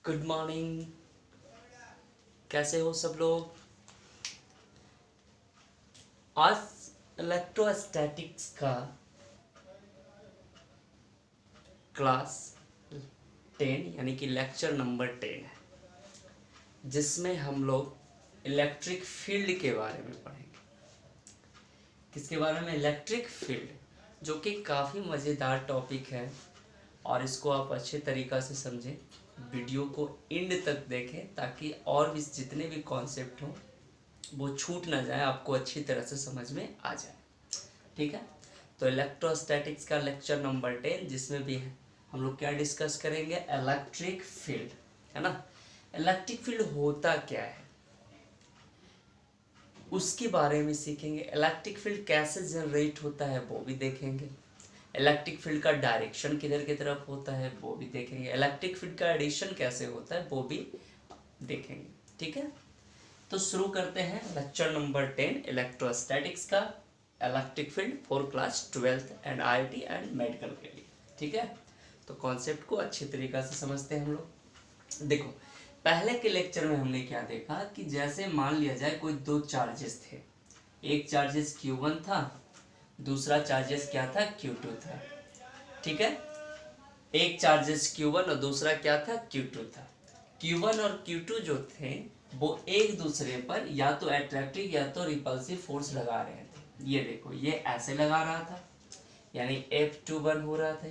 Good morning. कैसे हो सब लोग? आज इलेक्ट्रोस्टैटिक्स का क्लास 10 यानी कि लेक्चर नंबर 10 है, जिसमें हम लोग इलेक्ट्रिक फील्ड के बारे में पढ़ेंगे। किसके बारे में? इलेक्ट्रिक फील्ड, जो कि काफ़ी मज़ेदार टॉपिक है और इसको आप अच्छे तरीक़ा से समझें। वीडियो को एंड तक देखें ताकि और भी जितने भी कॉन्सेप्ट हों वो छूट ना जाए, आपको अच्छी तरह से समझ में आ जाए। ठीक है, तो इलेक्ट्रोस्टैटिक्स का लेक्चर नंबर 10, जिसमें भी हम लोग क्या डिस्कस करेंगे? इलेक्ट्रिक फील्ड, है ना। इलेक्ट्रिक फील्ड होता क्या है उसके बारे में सीखेंगे। इलेक्ट्रिक फील्ड कैसे जनरेट होता है वो भी देखेंगे। इलेक्ट्रिक फील्ड का डायरेक्शन किधर की तरफ होता है वो भी देखेंगे। इलेक्ट्रिक फील्ड का एडिशन कैसे होता है वो भी देखेंगे। ठीक है, तो शुरू करते हैं लेक्चर नंबर 10 इलेक्ट्रोस्टैटिक्स का, electric field for class 12th and IIT and medical के लिए। ठीक है, तो कॉन्सेप्ट को अच्छी तरीक़ा से समझते हैं हम लोग। देखो, पहले के लेक्चर में हमने क्या देखा कि जैसे मान लिया जाए कोई दो चार्जेस थे। एक चार्जेस Q1 था, दूसरा चार्जेस क्या था? Q2 था। ठीक है, एक चार्जेस Q1 और दूसरा क्या था? Q2 था। Q1 और Q2 जो थे वो एक दूसरे पर या तो अट्रैक्टिव या तो रिपल्सिव फोर्स लगा रहे थे। ये देखो, ये ऐसे लगा रहा था यानी F21 हो रहा था।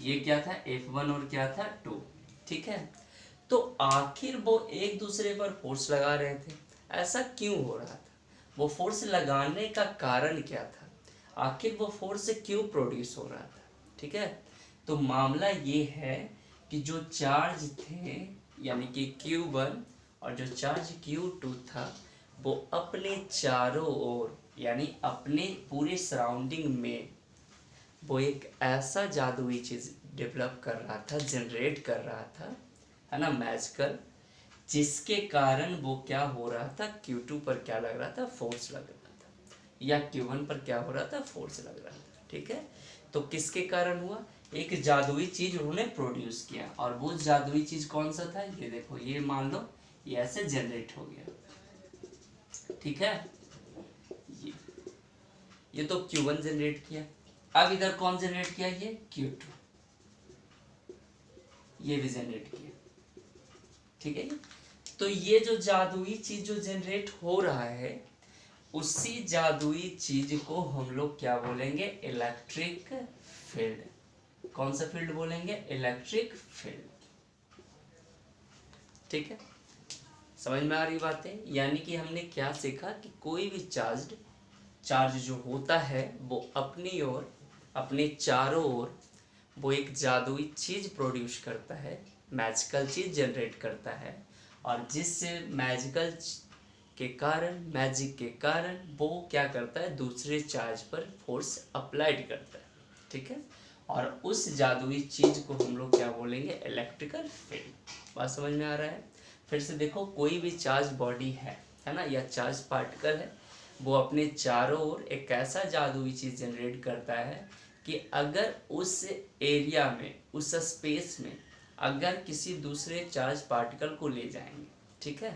ये क्या था? F1 और क्या था? 2। ठीक है, तो आखिर वो एक दूसरे पर फोर्स लगा रहे थे, ऐसा क्यों हो रहा था? वो फोर्स लगाने का कारण क्या था? आखिर वो फोर्स क्यों प्रोड्यूस हो रहा था? ठीक है, तो मामला ये है कि जो चार्ज थे यानी कि Q1 और जो चार्ज Q2 था वो अपने चारों ओर यानी अपने पूरे सराउंडिंग में वो एक ऐसा जादुई चीज़ डेवलप कर रहा था, जनरेट कर रहा था, है ना, मैजिकल, जिसके कारण वो क्या हो रहा था? Q2 पर क्या लग रहा था? फोर्स लग रहा था, या Q1 पर क्या हो रहा था? फोर्स लग रहा था। ठीक है, तो किसके कारण हुआ? एक जादुई चीज उन्होंने प्रोड्यूस किया, और वो जादुई चीज कौन सा था? ये देखो, ये मान लो ये ऐसे जनरेट हो गया। ठीक है, ये तो Q1 जनरेट किया। अब इधर कौन जनरेट किया? ये Q2, ये भी जनरेट किया। ठीक है, तो ये जो जादुई चीज जो जनरेट हो रहा है, उसी जादुई चीज को हम लोग क्या बोलेंगे? Electric field. कौन सा फील्ड बोलेंगे? Electric field. ठीक है, समझ में आ रही बातें? यानी कि हमने क्या सीखा कि कोई भी चार्ज जो होता है वो अपनी ओर, अपने चारों ओर वो एक जादुई चीज प्रोड्यूस करता है, मैजिकल चीज जनरेट करता है, और जिससे मैजिक के कारण वो क्या करता है? दूसरे चार्ज पर फोर्स अप्लाइड करता है। ठीक है, और उस जादुई चीज को हम लोग क्या बोलेंगे? Electrical field. बात समझ में आ रहा है? फिर से देखो, कोई भी चार्ज बॉडी है ना, या चार्ज पार्टिकल है, वो अपने चारों ओर एक ऐसा जादुई चीज जनरेट करता है कि अगर उस एरिया में, उस स्पेस में अगर किसी दूसरे चार्ज पार्टिकल को ले जाएंगे, ठीक है,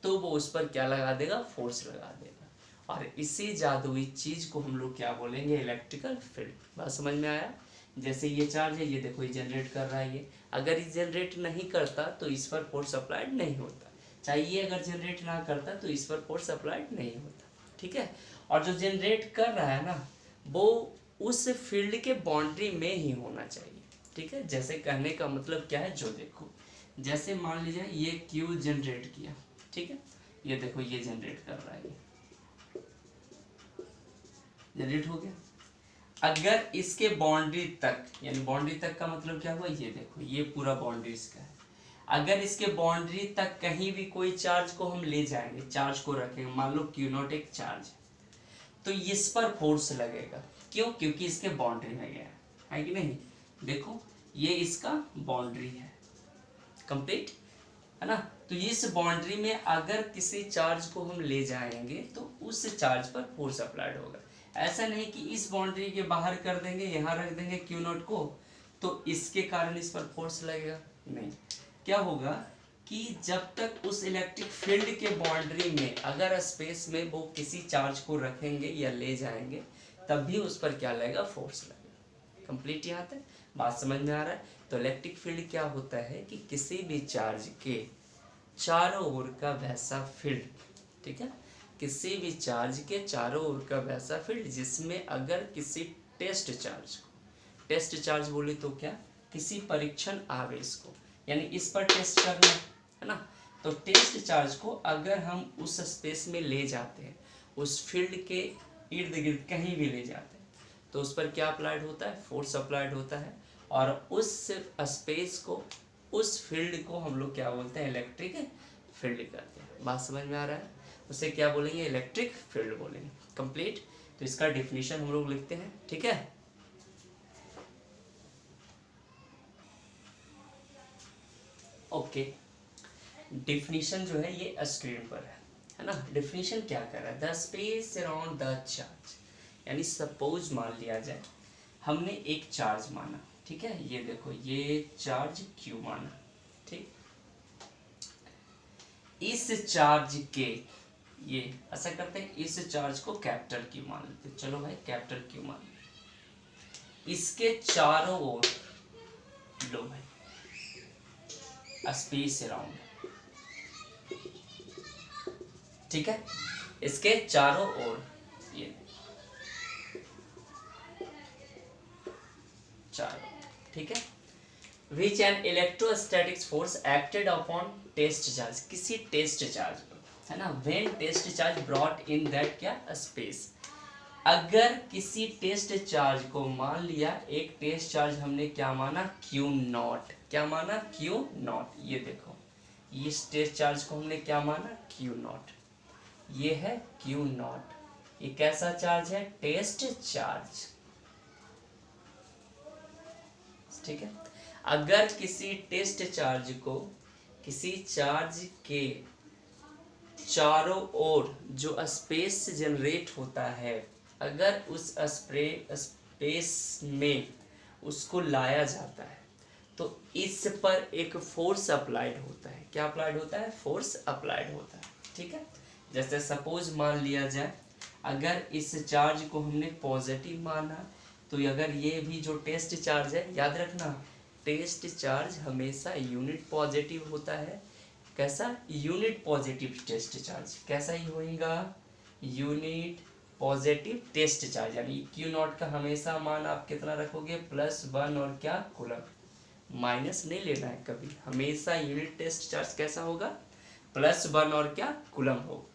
तो वो उस पर क्या लगा देगा? फोर्स लगा देगा, और इसी जादुई चीज को हम लोग क्या बोलेंगे? Electrical field. बात समझ में आया? जैसे ये चार्ज है, ये देखो, ये जनरेट कर रहा है, ये अगर ये जनरेट नहीं करता तो इस पर फोर्स अप्लाइड नहीं होता, चाहे ये अगर जनरेट ना करता तो इस पर फोर्स अप्लाइड नहीं होता। ठीक है, और जो जनरेट कर रहा है ना, वो उस फील्ड के बाउंड्री में ही होना चाहिए। ठीक है, जैसे कहने का मतलब क्या है? जो देखो, जैसे मान लीजिए ये Q जनरेट किया, ठीक है, ये देखो, ये जनरेट कर रहा है, ये जनरेट हो गया। अगर इसके बाउंड्री तक, यानी बाउंड्री तक का मतलब क्या हुआ? ये देखो, ये पूरा बाउंड्री इसका है। अगर इसके बाउंड्री तक कहीं भी कोई चार्ज को हम ले जाएंगे, चार्ज को रखेंगे, मान लो Q0 एक चार्ज है, तो इस पर फोर्स लगेगा। क्यों? क्योंकि इसके बाउंड्री में गया है कि नहीं? देखो, ये इसका बाउंड्री है, कंप्लीट है ना। तो इस बाउंड्री में अगर किसी चार्ज को हम ले जाएंगे तो उस चार्ज पर फोर्स अप्लाइड होगा। ऐसा नहीं कि इस बाउंड्री के बाहर कर देंगे, यहाँ रख देंगे Q0 को, तो इसके कारण इस पर फोर्स लगेगा, नहीं। क्या होगा कि जब तक उस इलेक्ट्रिक फील्ड के बाउंड्री में अगर स्पेस में वो किसी चार्ज को रखेंगे या ले जाएंगे तब भी उस पर क्या लगेगा, फोर्स लगेगा। कंप्लीट यहाँ तक बात समझ में आ रहा है। तो इलेक्ट्रिक फील्ड क्या होता है कि किसी भी चार्ज के चारों ओर का वैसा फील्ड, ठीक है, किसी भी चार्ज के चारों ओर का वैसा फील्ड जिसमें अगर किसी टेस्ट चार्ज को, टेस्ट चार्ज बोले तो क्या, किसी परीक्षण आवेश को, यानी इस पर टेस्ट करना है ना, तो टेस्ट चार्ज को अगर हम उस स्पेस में ले जाते हैं, उस फील्ड के इर्द गिर्द कहीं भी ले जाते हैं, तो उस पर क्या अप्लाइड होता है, फोर्स अप्लाइड होता है। और उस स्पेस को, उस फील्ड को हम लोग क्या बोलते हैं, इलेक्ट्रिक फील्ड कहते हैं। बात समझ में आ रहा है। उसे क्या बोलेंगे, इलेक्ट्रिक फील्ड बोलेंगे। कंप्लीट। तो इसका डिफिनीशन हम लोग लिखते हैं, ठीक है। ओके, डिफिनीशन जो है ये स्क्रीन पर है ना। डिफिनीशन क्या कर रहा है, the space around the charge, यानी सपोज मान लिया जाए हमने एक चार्ज माना, ठीक है, ये देखो ये चार्ज क्यू माना, ठीक, इस चार्ज के, ये ऐसा करते हैं, इस चार्ज को कैपिटल क्यू मान लेते हैं, चलो भाई कैपिटल क्यू मान लेते, इसके चारों ओर लो भाई स्पेस अराउंड, ठीक है, इसके चारों ओर ये चारों, ठीक है, which an electrostatics force acted upon test charge, किसी टेस्ट चार्ज पर, है ना, when test charge brought in that क्या स्पेस, अगर किसी टेस्ट चार्ज को मान लिया, एक टेस्ट चार्ज हमने क्या माना, क्यू नॉट, क्या माना, क्यू नॉट, ये देखो इस टेस्ट चार्ज को हमने क्या माना, क्यू नॉट, ये है क्यू नॉट, ये कैसा चार्ज है, टेस्ट चार्ज, ठीक है। अगर किसी टेस्ट चार्ज को, किसी चार्ज के चारों ओर जो स्पेस जनरेट होता है, अगर उस स्पेस में उसको लाया जाता है तो इस पर एक फोर्स अप्लाइड होता है, क्या अप्लाइड होता है, फोर्स अप्लाइड होता है, ठीक है। जैसे सपोज मान लिया जाए अगर इस चार्ज को हमने पॉजिटिव माना, तो अगर ये भी जो टेस्ट चार्ज है, याद रखना टेस्ट चार्ज हमेशा यूनिट पॉजिटिव होता है, कैसा, यूनिट पॉजिटिव टेस्ट चार्ज, कैसा ही होगा, यूनिट पॉजिटिव टेस्ट चार्ज, यानी क्यू नॉट का हमेशा मान आप कितना रखोगे, +1 और क्या, कूलम, माइनस नहीं लेना है कभी, हमेशा यूनिट टेस्ट चार्ज कैसा होगा, +1 और क्या, कूलम हो।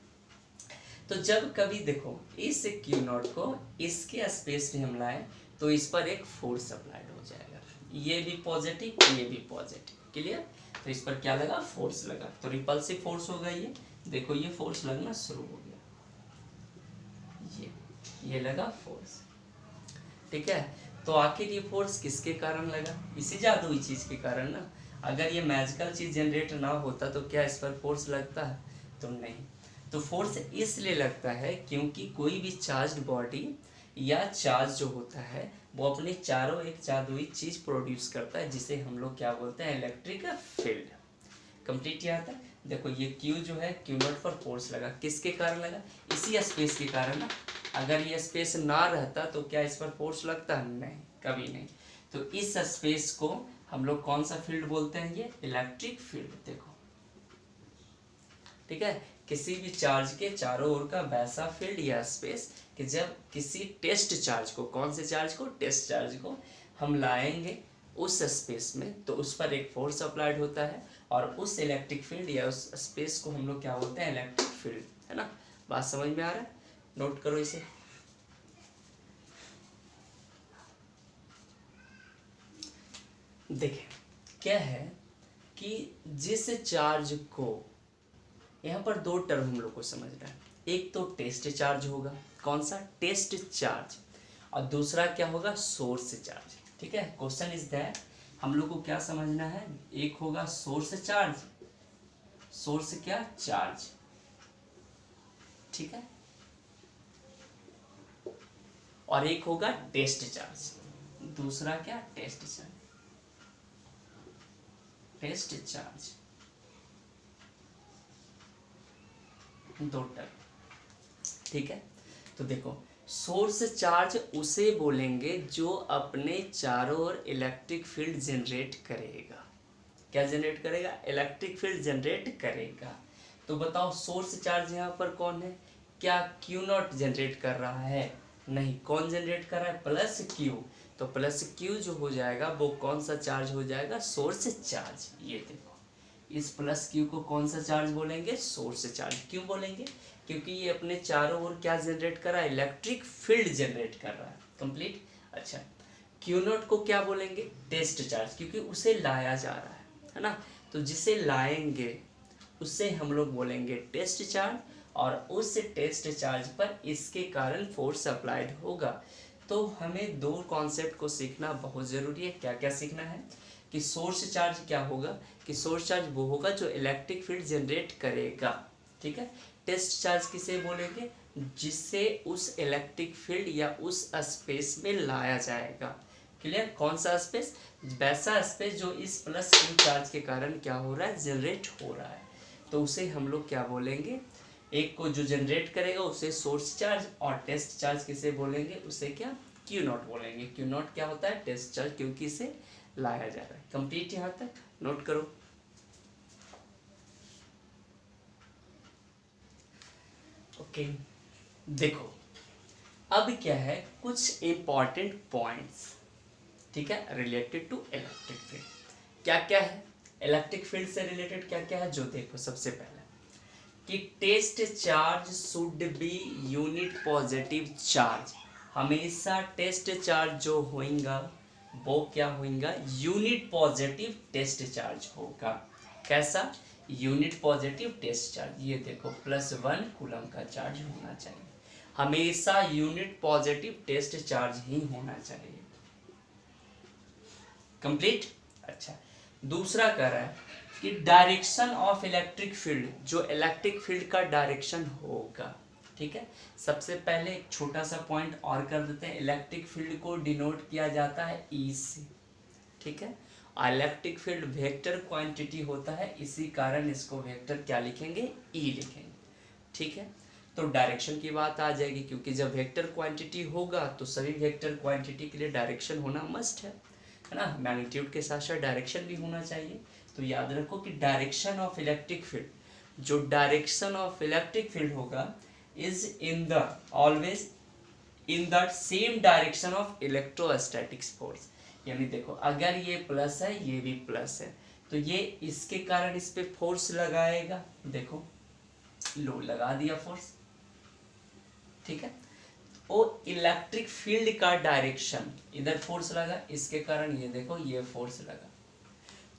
तो जब कभी देखो इस क्यू नॉट को इसके स्पेस में हम लाएं तो इस पर एक फोर्स अप्लाइड हो जाएगा, ये भी पॉजिटिव, ये भी पॉजिटिव, क्लियर। तो इस पर क्या लगा, फोर्स लगा, तो रिपल्सिव फोर्स होगा ये, देखो ये फोर्स लगना शुरू हो गया, ये लगा फोर्स, ठीक है। तो आखिर ये फोर्स किसके कारण लगा, इसी जादुई चीज के कारण ना। अगर ये मैजिकल चीज जनरेट ना होता तो क्या इस पर फोर्स लगता है, तो नहीं। तो फोर्स इसलिए लगता है क्योंकि कोई भी चार्ज्ड बॉडी या चार्ज जो होता है वो अपने चारों एक जादुई चीज प्रोड्यूस करता है जिसे हम लोग क्या बोलते हैं, इलेक्ट्रिक फील्ड। कंप्लीट किया था, देखो ये क्यू जो है, क्यू नॉट पर फोर्स लगा, किसके कारण लगा, इसी स्पेस के कारण ना। अगर ये स्पेस ना रहता तो क्या इस पर फोर्स लगता, नहीं, कभी नहीं। तो इस स्पेस को हम लोग कौन सा फील्ड बोलते हैं, ये इलेक्ट्रिक फील्ड, देखो, ठीक है। किसी भी चार्ज के चारों ओर का वैसा फील्ड या स्पेस कि जब किसी टेस्ट चार्ज को, कौन से चार्ज को, टेस्ट चार्ज को हम लाएंगे उस स्पेस में तो उस पर एक फोर्स अप्लाइड होता है और उस इलेक्ट्रिक फील्ड या उस स्पेस को हम लोग क्या बोलते हैं, इलेक्ट्रिक फील्ड, है ना। बात समझ में आ रहा है, नोट करो इसे। देखें क्या है कि जिस चार्ज को, यहाँ पर दो टर्म हम लोग को समझना है, एक तो टेस्ट चार्ज होगा, कौन सा, टेस्ट चार्ज, और दूसरा क्या होगा, सोर्स चार्ज, ठीक है। क्वेश्चन इज दैट हम लोग को क्या समझना है, एक होगा सोर्स चार्ज, सोर्स क्या, चार्ज, ठीक है, और एक होगा टेस्ट चार्ज, दूसरा क्या, टेस्ट चार्ज। टेस्ट चार्ज, दो टर्म, ठीक है। तो देखो सोर्स चार्ज उसे बोलेंगे जो अपने चारों ओर इलेक्ट्रिक फील्ड जनरेट करेगा। क्या जनरेट करेगा? इलेक्ट्रिक फील्ड जनरेट करेगा। तो बताओ सोर्स चार्ज यहाँ पर कौन है? क्या क्यू नॉट जनरेट कर रहा है? नहीं। कौन जनरेट कर रहा है? Plus Q. तो प्लस क्यू जो हो जाएगा वो कौन सा चार्ज हो जाएगा? Source charge. ये देखो इस प्लस क्यू को कौन सा चार्ज बोलेंगे? Source charge. क्यों बोलेंगे? क्योंकि ये अपने चारों ओर क्या जनरेट कर रहा है? इलेक्ट्रिक फील्ड जनरेट कर रहा है। कंप्लीट। अच्छा क्यू नॉट को क्या बोलेंगे? टेस्ट चार्ज, क्योंकि उसे लाया जा रहा है ना। तो जिसे लाएंगे उससे हम लोग बोलेंगे टेस्ट चार्ज, और उस टेस्ट चार्ज पर इसके कारण फोर्स अप्लाइड होगा। तो हमें दो कॉन्सेप्ट को सीखना बहुत ज़रूरी है। क्या क्या सीखना है? कि सोर्स चार्ज क्या होगा? कि सोर्स चार्ज वो होगा जो इलेक्ट्रिक फील्ड जनरेट करेगा, ठीक है। टेस्ट चार्ज किसे बोलेंगे? जिससे उस इलेक्ट्रिक फील्ड या उस स्पेस में लाया जाएगा। क्लियर? कौन सा स्पेस? वैसा स्पेस जो इस प्लस क्यू चार्ज के कारण क्या हो रहा है? जनरेट हो रहा है। तो उसे हम लोग क्या बोलेंगे? एक को जो जनरेट करेगा उसे सोर्स चार्ज, और टेस्ट चार्ज किसे बोलेंगे? उसे क्या? क्यू नॉट बोलेंगे। क्यू नॉट क्या होता है? टेस्ट चार्ज, क्योंकि इसे लाया जा रहा है। कंप्लीट यहाँ तक नोट करो। ओके देखो अब क्या है, कुछ इंपॉर्टेंट पॉइंट्स, ठीक है, रिलेटेड टू इलेक्ट्रिक फील्ड। क्या क्या है इलेक्ट्रिक फील्ड से रिलेटेड? क्या क्या है जो देखो, सबसे पहले कि test charge should be unit positive charge. हमेशा टेस्ट चार्ज जो होगा वो क्या होगा? यूनिट पॉजिटिव टेस्ट चार्ज होगा। कैसा? Unit positive test charge. ये देखो +1 कूलम का चार्ज होना चाहिए। हमेशा यूनिट पॉजिटिव टेस्ट चार्ज ही होना चाहिए। कंप्लीट। अच्छा दूसरा कह रहा है कि डायरेक्शन ऑफ इलेक्ट्रिक फील्ड, जो इलेक्ट्रिक फील्ड का डायरेक्शन होगा, ठीक है। सबसे पहले एक छोटा सा पॉइंट और कर देते हैं। इलेक्ट्रिक फील्ड को डिनोट किया जाता है ई से, ठीक है। इलेक्ट्रिक फील्ड वेक्टर क्वांटिटी होता है, इसी कारण इसको वेक्टर क्या लिखेंगे? ई लिखेंगे, ठीक है। तो डायरेक्शन की बात आ जाएगी, क्योंकि जब वेक्टर क्वांटिटी होगा तो सभी वेक्टर क्वांटिटी के लिए डायरेक्शन होना मस्ट है ना। मैग्नीट्यूड के साथ साथ डायरेक्शन भी होना चाहिए। तो याद रखो कि डायरेक्शन ऑफ इलेक्ट्रिक फील्ड, जो डायरेक्शन ऑफ इलेक्ट्रिक फील्ड होगा is in the always in the same direction of electrostatics force. यानी देखो अगर ये प्लस है ये भी प्लस है, तो ये इसके कारण इस पे फोर्स लगाएगा। देखो लो लगा दिया फोर्स, ठीक है। वो इलेक्ट्रिक फील्ड का डायरेक्शन, इधर फोर्स लगा, इसके कारण ये देखो ये फोर्स लगा।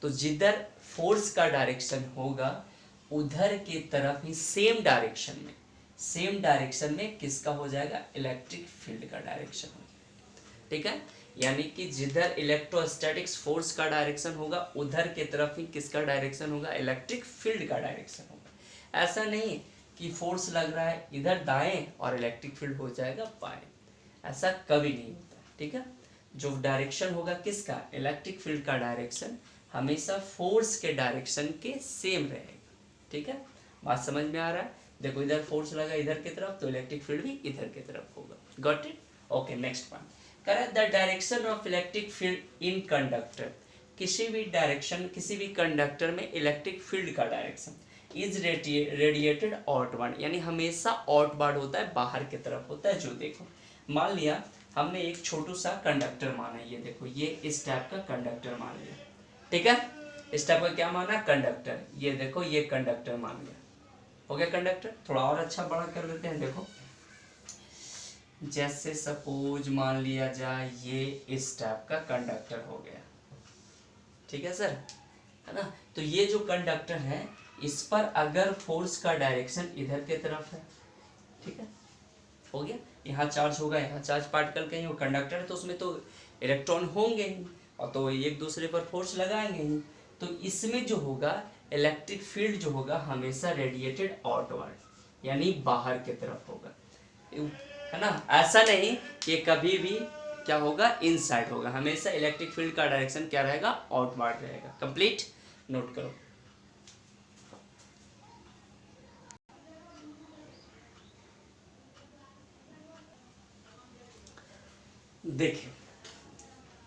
तो जिधर फोर्स का डायरेक्शन होगा उधर की तरफ ही सेम डायरेक्शन में किसका हो जाएगा? इलेक्ट्रिक फील्ड का डायरेक्शन हो जाएगा, ठीक है। यानी कि जिधर इलेक्ट्रोस्टैटिक्स फोर्स का डायरेक्शन होगा उधर की तरफ ही किसका डायरेक्शन होगा? इलेक्ट्रिक फील्ड का डायरेक्शन होगा। ऐसा नहीं कि फोर्स लग रहा है इधर दाएं और इलेक्ट्रिक फील्ड हो जाएगा बाएं, ऐसा कभी नहीं होता, ठीक है। जो डायरेक्शन होगा किसका? इलेक्ट्रिक फील्ड का डायरेक्शन हमेशा फोर्स के डायरेक्शन के सेम रहेगा, ठीक है। बात समझ में आ रहा है? देखो इधर फोर्स लगा इधर की तरफ, तो इलेक्ट्रिक फील्ड भी इधर की तरफ होगा। Got it? Okay next point कह रहा है the direction of electric field in conductor. किसी भी कंडक्टर में इलेक्ट्रिक फील्ड का डायरेक्शन इज रेडिएटेड आउटवर्ड, यानी हमेशा आउटवर्ड होता है, बाहर की तरफ होता है। जो देखो मान लिया हमने एक छोटू सा कंडक्टर माना, ये देखो ये इस टाइप का कंडक्टर मान लिया, ठीक है। इस टाइप का क्या माना? कंडक्टर। ये देखो ये कंडक्टर मान लिया, हो गया कंडक्टर। थोड़ा और अच्छा बड़ा कर देते हैं। देखो जैसे सपोज मान लिया जाए ये इस टाइप का कंडक्टर हो गया, ठीक है सर, है ना। तो ये जो कंडक्टर है इस पर अगर फोर्स का डायरेक्शन इधर के तरफ है, ठीक है, हो गया। यहाँ चार्ज होगा, यहाँ चार्ज पार्टिकल कहीं, वो कंडक्टर है तो उसमें तो इलेक्ट्रॉन होंगे ही, और तो एक दूसरे पर फोर्स लगाएंगे ही। तो इसमें जो होगा इलेक्ट्रिक फील्ड जो होगा हमेशा रेडिएटेड आउटवर्ड, यानी बाहर की तरफ होगा, है ना। ऐसा नहीं कि कभी भी क्या होगा? इनसाइड होगा। हमेशा इलेक्ट्रिक फील्ड का डायरेक्शन क्या रहेगा? आउटवर्ड रहेगा। कंप्लीट। नोट करो। देखिए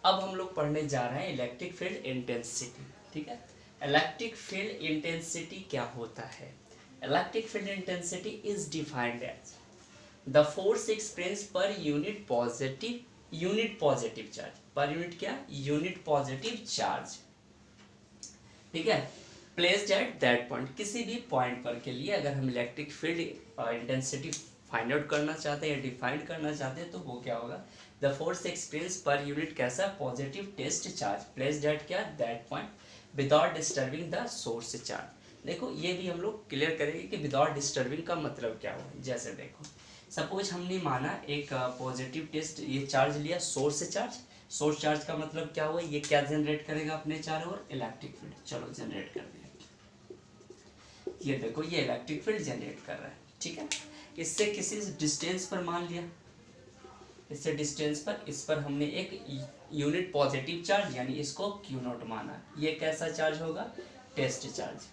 अब हम लोग पढ़ने जा रहे हैं इलेक्ट्रिक फील्ड इंटेंसिटी। ठीक है, इलेक्ट्रिक फील्ड इंटेंसिटी क्या होता है? Electric field intensity is defined as the force experience per unit positive charge, per unit क्या, यूनिट पॉजिटिव चार्ज। ठीक है, प्लेस्ड एट दैट पॉइंट, किसी भी पॉइंट पर के लिए अगर हम electric field intensity find out करना चाहते हैं या डिफाइन करना चाहते हैं तो वो क्या होगा, the force experience per unit कैसा, positive test charge, placed at क्या, that point without disturbing the source charge. देखो ये भी हम लोग क्लियर करेंगे कि विदाउट डिस्टर्बिंग का मतलब क्या हुआ। जैसे देखो सपोज हमने माना एक पॉजिटिव टेस्ट ये चार्ज लिया, सोर्स चार्ज। सोर्स चार्ज का मतलब क्या हुआ, ये क्या जनरेट करेगा अपने चारों ओर, इलेक्ट्रिक फील्ड। चलो जनरेट कर दिया, ये देखो ये इलेक्ट्रिक फील्ड जनरेट कर रहा है। ठीक है, इससे किसी डिस्टेंस पर मान लिया, इससे डिस्टेंस पर, इस पर हमने एक यूनिट पॉजिटिव चार्ज यानी इसको Q नॉट माना। ये कैसा चार्ज होगा, टेस्ट चार्ज।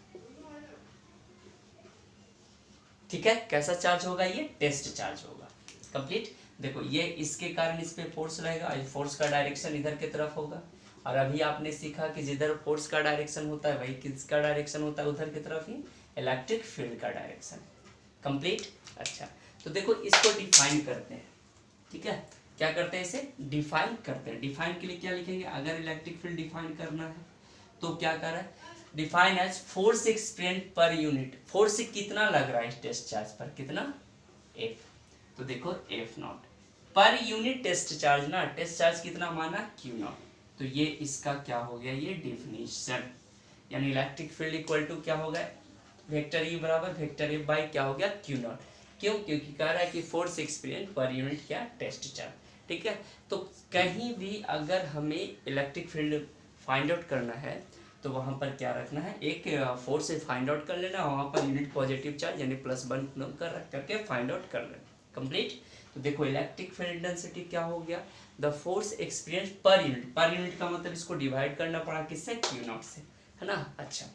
ठीक है, कैसा चार्ज होगा, ये टेस्ट चार्ज होगा। कंप्लीट। देखो ये इसके कारण इस पे फोर्स रहेगा, फोर्स का डायरेक्शन इधर की तरफ होगा। और अभी आपने सीखा कि जिधर फोर्स का डायरेक्शन होता है वही किसका डायरेक्शन होता है, उधर की तरफ ही इलेक्ट्रिक फील्ड का डायरेक्शन। कंप्लीट। अच्छा तो देखो इसको डिफाइन करते हैं। ठीक है, क्या करते हैं, इसे डिफाइन करते हैं। डिफाइन के लिए क्या लिखेंगे, अगर इलेक्ट्रिक फील्ड डिफाइन करना है तो क्या कर रहा है, define as force experience per unit. Force कितना लग रहा है इस टेस्ट चार्ज पर, कितना, F। तो देखो F naught per unit test charge ना, टेस्ट चार्ज कितना माना, Q नॉट। तो ये इसका क्या हो गया, ये डिफिनीशन, यानी इलेक्ट्रिक फील्ड इक्वल टू क्या होगा, वेक्टर E बराबर वेक्टर F बाई क्या हो गया, Q नॉट। क्यों, क्योंकि कह रहा है कि फोर्स एक्सपीरियंस पर यूनिट क्या, टेस्ट चार्ज। ठीक है, तो कहीं भी अगर हमें इलेक्ट्रिक फील्ड फाइंड आउट करना है तो वहाँ पर क्या रखना है, एक फोर्स से फाइंड आउट कर लेना, वहाँ पर यूनिट पॉजिटिव चार्ज यानी +1 करके फाइंड आउट कर लेना। कंप्लीट। तो देखो इलेक्ट्रिक फील्ड इंटेंसिटी क्या हो गया, the force experience per unit. Per unit का मतलब इसको डिवाइड करना पड़ा किससे, Q नॉट से, है ना। अच्छा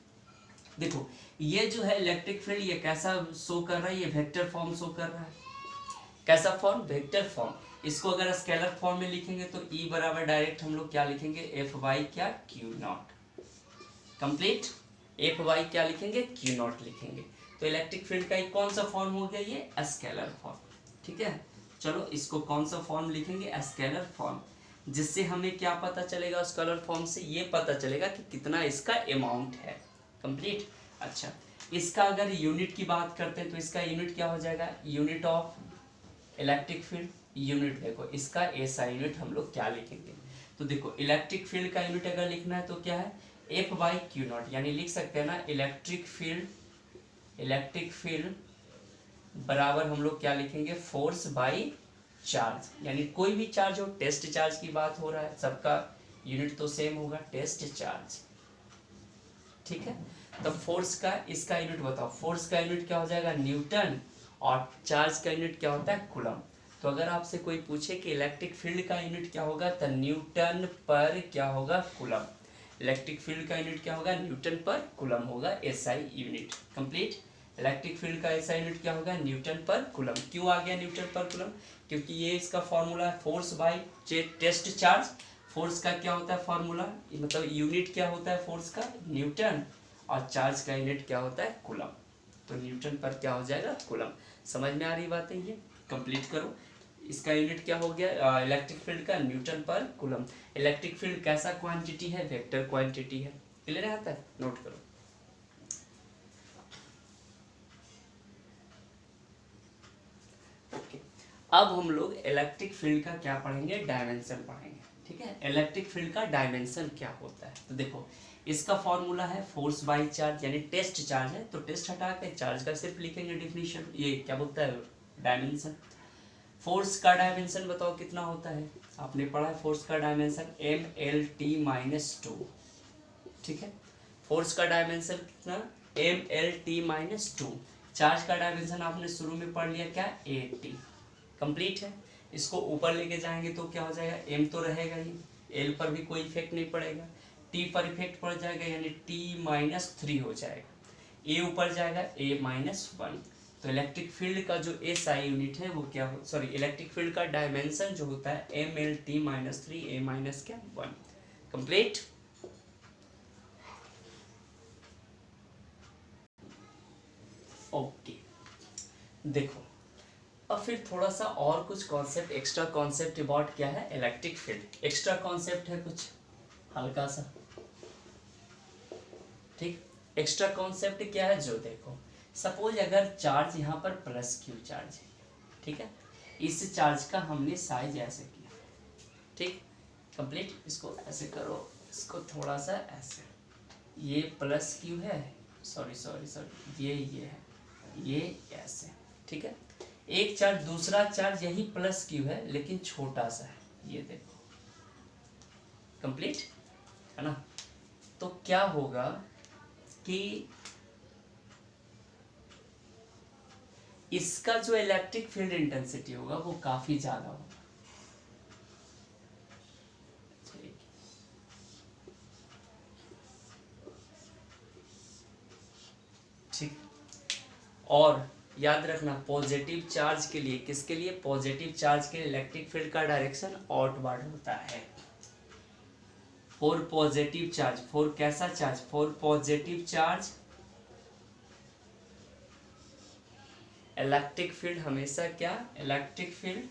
देखो ये जो है इलेक्ट्रिक फील्ड, ये कैसा शो कर रहा है, ये वेक्टर फॉर्म शो कर रहा है। कैसा फॉर्म, वेक्टर फॉर्म। इसको अगर स्केलर फॉर्म में लिखेंगे तो E बराबर डायरेक्ट हम लोग क्या लिखेंगे, F बाई क्या, Q not. Complete. F by क्या लिखेंगे, Q नॉट लिखेंगे। तो इलेक्ट्रिक फील्ड का कौन सा फॉर्म हो गया, ये स्केलर फॉर्म। ठीक है, चलो इसको कौन सा फॉर्म लिखेंगे, स्केलर फॉर्म। जिससे हमें क्या पता चलेगा, स्केलर फॉर्म से ये पता चलेगा कि कितना इसका अमाउंट है। कंप्लीट। अच्छा इसका अगर यूनिट की बात करते हैं तो इसका यूनिट क्या हो जाएगा, unit of electric field. Unit देखो इसका ऐसा यूनिट हम लोग क्या लिखेंगे, तो देखो इलेक्ट्रिक फील्ड का यूनिट अगर लिखना है तो क्या है, F बाई Q नॉट। यानी लिख सकते हैं ना इलेक्ट्रिक फील्ड बराबर हम लोग क्या लिखेंगे, फोर्स बाई चार्ज। यानी कोई भी चार्ज हो, टेस्ट चार्ज की बात हो रहा है, सबका यूनिट तो सेम होगा, टेस्ट चार्ज। ठीक है, तो फोर्स का इसका यूनिट बताओ, फोर्स का यूनिट क्या हो जाएगा, न्यूटन, और चार्ज का यूनिट क्या होता है, कूलम। तो अगर आपसे कोई पूछे कि इलेक्ट्रिक फील्ड का यूनिट क्या होगा, तो न्यूटन पर क्या होगा, कूलम। इलेक्ट्रिक फील्ड का यूनिट क्या होगा, न्यूटन पर कूलम होगा, SI unit. Complete. Electric field का SI यूनिट क्या होगा, न्यूटन पर कूलम। क्यों आ गया न्यूटन पर कूलम, क्योंकि ये इसका फॉर्मूला है, force by test charge. Force का क्या होता है फॉर्मूला, मतलब यूनिट क्या होता है फोर्स का, न्यूटन, और चार्ज का यूनिट क्या होता है, कूलम। तो न्यूटन पर क्या हो जाएगा, कूलम। समझ में आ रही बात है, ये कंप्लीट करो। इसका यूनिट क्या हो गया, इलेक्ट्रिक फील्ड का, न्यूटन पर कूलम। इलेक्ट्रिक फील्ड कैसा क्वांटिटी है, वेक्टर क्वांटिटी है। क्लियर आता है, नोट करो। ओके, अब हम लोग इलेक्ट्रिक फील्ड का क्या पढ़ेंगे, डायमेंशन पढ़ेंगे। ठीक है, इलेक्ट्रिक फील्ड का डायमेंशन क्या होता है, तो देखो इसका फॉर्मूला है फोर्स बाई चार्ज, यानी टेस्ट चार्ज है तो टेस्ट हटा के चार्ज का सिर्फ लिखेंगे डिफिनीशन। ये क्या बोलता है, डायमेंशन। फोर्स का डायमेंशन बताओ कितना होता है, आपने पढ़ा है फोर्स का डायमेंशन MLT-2। ठीक है, फोर्स का डायमेंशन कितना, MLT-2। चार्ज का डायमेंशन आपने शुरू में पढ़ लिया क्या, AT। कंप्लीट है। इसको ऊपर लेके जाएंगे तो क्या हो जाएगा, M तो रहेगा ही, L पर भी कोई इफेक्ट नहीं पड़ेगा। टी पर इफेक्ट पड़ जाएगा यानी T-3 हो जाएगा, ए ऊपर जाएगा A-1। तो इलेक्ट्रिक फील्ड का जो एसआई यूनिट है वो क्या हो, सॉरी इलेक्ट्रिक फील्ड का डायमेंशन जो होता है ML-T-3 A-1। कंप्लीट। ओके देखो, अब फिर थोड़ा सा और कुछ कॉन्सेप्ट, एक्स्ट्रा कॉन्सेप्ट अबाउट क्या है इलेक्ट्रिक फील्ड। एक्स्ट्रा कॉन्सेप्ट है कुछ हल्का सा, ठीक। एक्स्ट्रा कॉन्सेप्ट क्या है, जो देखो सपोज अगर चार्ज यहाँ पर प्लस क्यू चार्ज है, ठीक है, इस चार्ज का हमने साइज ऐसे किया, ठीक, कंप्लीट। इसको ऐसे करो, इसको थोड़ा सा ऐसे, ये प्लस क्यू है, सॉरी सॉरी सॉरी ये है, ये ऐसे, ठीक है। एक चार्ज, दूसरा चार्ज यही प्लस क्यू है लेकिन छोटा सा है, ये देखो, कंप्लीट है ना। तो क्या होगा कि इसका जो इलेक्ट्रिक फील्ड इंटेंसिटी होगा वो काफी ज्यादा होगा, ठीक। और याद रखना पॉजिटिव चार्ज के लिए, किसके लिए, पॉजिटिव चार्ज के लिए इलेक्ट्रिक फील्ड का डायरेक्शन आउटवर्ड होता है। फॉर पॉजिटिव चार्ज, फॉर कैसा charge, for positive charge electric field हमेशा क्या, electric field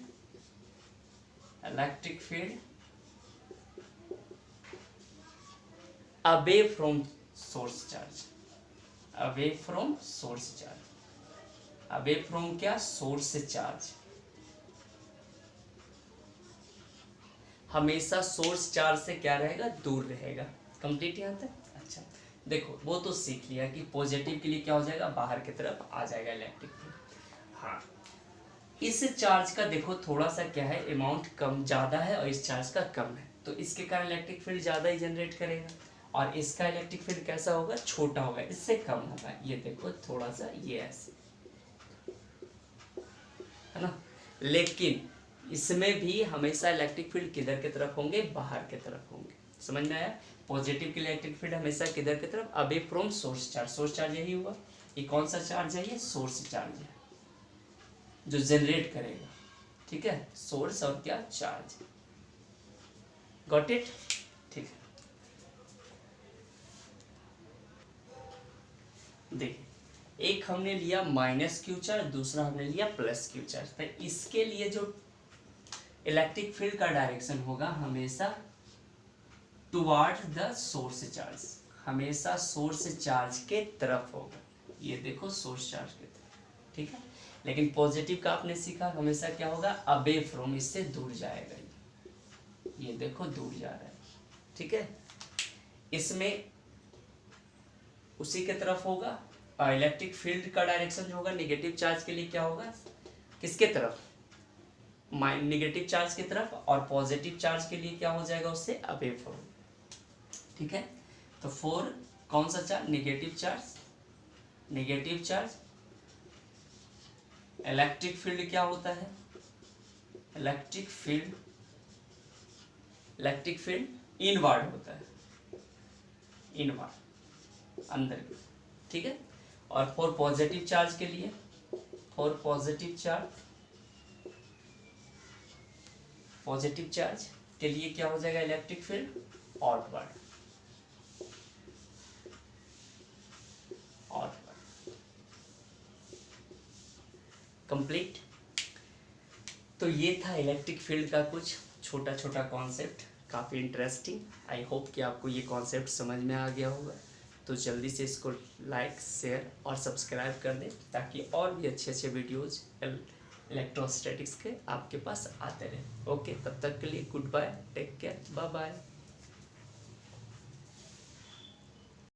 away from source charge, away from source charge, away from क्या, सोर्स चार्ज, हमेशा सोर्स चार्ज से क्या रहेगा, दूर रहेगा। कंप्लीट यहाँ तक। अच्छा देखो वो तो सीख लिया कि पॉजिटिव के लिए क्या हो जाएगा, बाहर की तरफ आ जाएगा इलेक्ट्रिक फील्ड। हाँ, इस चार्ज का देखो थोड़ा सा क्या है, अमाउंट कम ज़्यादा है और इस चार्ज का कम है, तो इसके कारण इलेक्ट्रिक फील्ड ज़्यादा ही जनरेट करेगा, और इसका इलेक्ट्रिक फील्ड कैसा होगा, छोटा होगा, इससे कम होगा। ये देखो थोड़ा सा ये ऐसे है ना, लेकिन इसमें भी हमेशा इलेक्ट्रिक फील्ड किधर की तरफ होंगे, बाहर की तरफ होंगे। समझ में आया, पॉजिटिव के लिए इलेक्ट्रिक फील्ड हमेशा किधर की तरफ, away from source charge, source charge यही हुआ, ये कौन सा चार्ज है, ये सोर्स चार्ज है जो जनरेट करेगा, ठीक है, सोर्स और क्या, चार्ज। गॉट इट, ठीक है। देखिए एक हमने लिया माइनस क्यू चार्ज, दूसरा हमने लिया प्लस क्यू चार्ज, तो इसके लिए जो इलेक्ट्रिक फील्ड का डायरेक्शन होगा हमेशा टुवर्ड्स द सोर्स चार्ज, हमेशा सोर्स चार्ज के तरफ होगा। ये देखो सोर्स चार्ज के तरफ, ठीक है। लेकिन पॉजिटिव का आपने सीखा हमेशा क्या होगा, अवे फ्रॉम, इससे दूर जाएगा, ये देखो दूर जा रहा है, ठीक है। इसमें उसी के तरफ होगा, और इलेक्ट्रिक फील्ड का डायरेक्शन जो होगा नेगेटिव चार्ज के लिए क्या होगा, किसके तरफ, नेगेटिव चार्ज की तरफ, और पॉजिटिव चार्ज के लिए क्या हो जाएगा, उससे अवे फ्रॉम, ठीक है। तो फोर कौन सा charge, negative charge, negative charge, electric field क्या होता है, इलेक्ट्रिक फील्ड इनवर्ड होता है, इनवर्ड अंदर की, ठीक है। और फॉर पॉजिटिव चार्ज के लिए, फॉर पॉजिटिव चार्ज के लिए क्या हो जाएगा, इलेक्ट्रिक फील्ड आउटवर्ड, कंप्लीट। तो ये था इलेक्ट्रिक फील्ड का कुछ छोटा छोटा कॉन्सेप्ट, काफ़ी इंटरेस्टिंग। आई होप कि आपको ये कॉन्सेप्ट समझ में आ गया होगा। तो जल्दी से इसको लाइक, शेयर और सब्सक्राइब कर दें ताकि और भी अच्छे अच्छे वीडियोज़ इलेक्ट्रोस्टैटिक्स के आपके पास आते रहें। ओके, तब तक के लिए good bye, take care, bye bye.